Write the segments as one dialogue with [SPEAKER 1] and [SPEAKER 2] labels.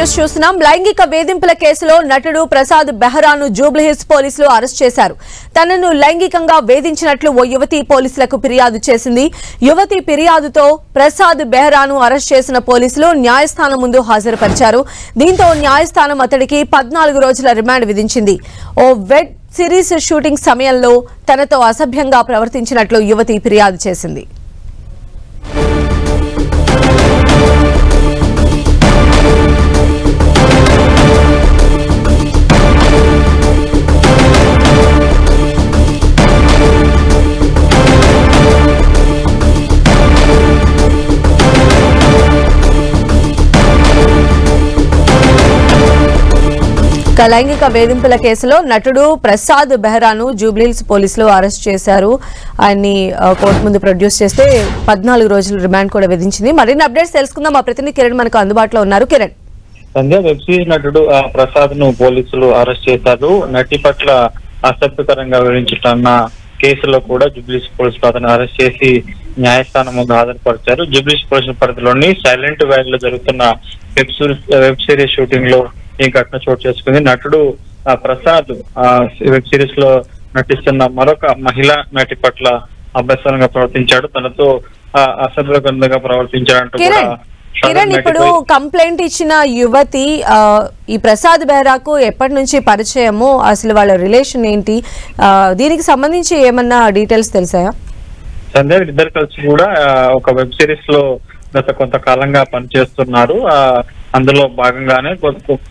[SPEAKER 1] News చూస్తున్నాం. లైంగిక వేధింపుల కేసులో నటుడు ప్రసాద్ బెహరాను జూబ్లీహిల్స్ పోలీసులు అరెస్ట్ చేశారు. తనను లైంగికంగా వేధించినట్లు ఓ యువతి పోలీసులకు ఫిర్యాదు చేసింది. యువతి ఫిర్యాదుతో ప్రసాద్ బెహరాను అరెస్ట్ చేసిన పోలీసులు న్యాయస్థానం ముందు హాజరుపరిచారు. దీంతో న్యాయస్థానం అతడికి 14 రోజుల రిమాండ్ విధించింది. ఓ వెబ్ సిరీస్ షూటింగ్ సమయంలో తనతో అసభ్యంగా ప్రవర్తించినట్లు యువతి ఫిర్యాదు చేసింది. లైంగిక వేధింపుల కేసులో నటుడు ప్రసాద్ బెహరాను జూబ్లీహిల్స్ పోలీసులు అరెస్ట్ చేశారు. ఆయన్ని కోర్టు ముందు ప్రొడ్యూస్ చేస్తే 14 రోజులు రిమాండ్ కూడా విధించింది. మరిన్ని అప్డేట్స్ తెలుసుకుందాం. మా ప్రతినిధి కిరణ్ మనకు అందుబాటులో ఉన్నారు. కిరణ్,
[SPEAKER 2] సంధ్య, వెబ్ సిరీస్ నటుడు ప్రసాద్ ను పోలీసులు అరెస్ట్ చేశారు. నటి పట్ల అసభ్యకరంగా వివరించిన కేసులో కూడా జూబ్లీహిల్స్ పోలీసులు అతను అరెస్ట్ చేసి న్యాయస్థానం ముందు హాజరుపరిచారు. జూబ్లీహిల్స్ పోలీసుల పరిధిలోని సైలెంట్ వ్యాలీ లో జరుగుతున్న వెబ్ సిరీస్ షూటింగ్ లో ఈ ఘటన చోటు చేసుకుంది. నటుడు ప్రసాద్ వెబ్ సిరీస్ లో నటిస్తున్న మరొక మహిళా నటి పట్ల అభ్యసనంగా ప్రవర్తించాడు. తనతో అసభ్యకరంగా ప్రవర్తించాడంటూ కూడా
[SPEAKER 1] కిరణ్, ఇప్పుడు కంప్లైంట్ ఇచ్చిన యువతి ఈ ప్రసాద్ బెహ్రాకు ఎప్పటి నుంచి పరిచయము, అసలు వాళ్ళ రిలేషన్ ఏంటి, దీనికి సంబంధించి ఏమన్నా డీటెయిల్స్ తెలిసాయా?
[SPEAKER 2] సంధ్య, ఇద్దరు కలిసి కూడా ఒక వెబ్ సిరీస్ లో గత కొంతకాలంగా పనిచేస్తున్నారు. అందులో భాగంగానే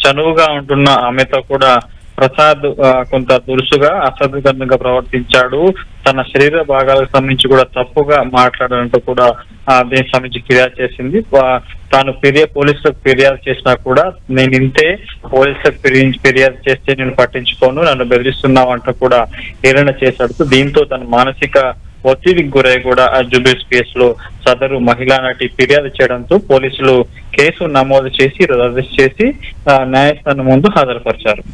[SPEAKER 2] చనువుగా ఉంటున్న ఆమెతో కూడా ప్రసాద్ కొంత దురుసుగా అసభ్యకరంగా ప్రవర్తించాడు. తన శరీర భాగాలకు సంబంధించి కూడా తప్పుగా మాట్లాడాలంటూ కూడా దీనికి సంబంధించి ఫిర్యాదు చేసింది. తాను పోలీసులకు ఫిర్యాదు చేసినా కూడా నేను ఇంతే, పోలీసులకు ఫిర్యాదు చేస్తే నేను పట్టించుకోను, నన్ను బెదిరిస్తున్నావు అంటూ కూడా హేళన చేశాడు. దీంతో తన మానసిక ఒత్తిడికి గురై కూడా జూబ్లీహిల్స్ కేసులో సదరు మహిళా నటి ఫిర్యాదు చేయడంతో పోలీసులు కేసు నమోదు చేసి అరెస్ట్ చేసి న్యాయస్థానం ముందు హాజరుపరిచారు.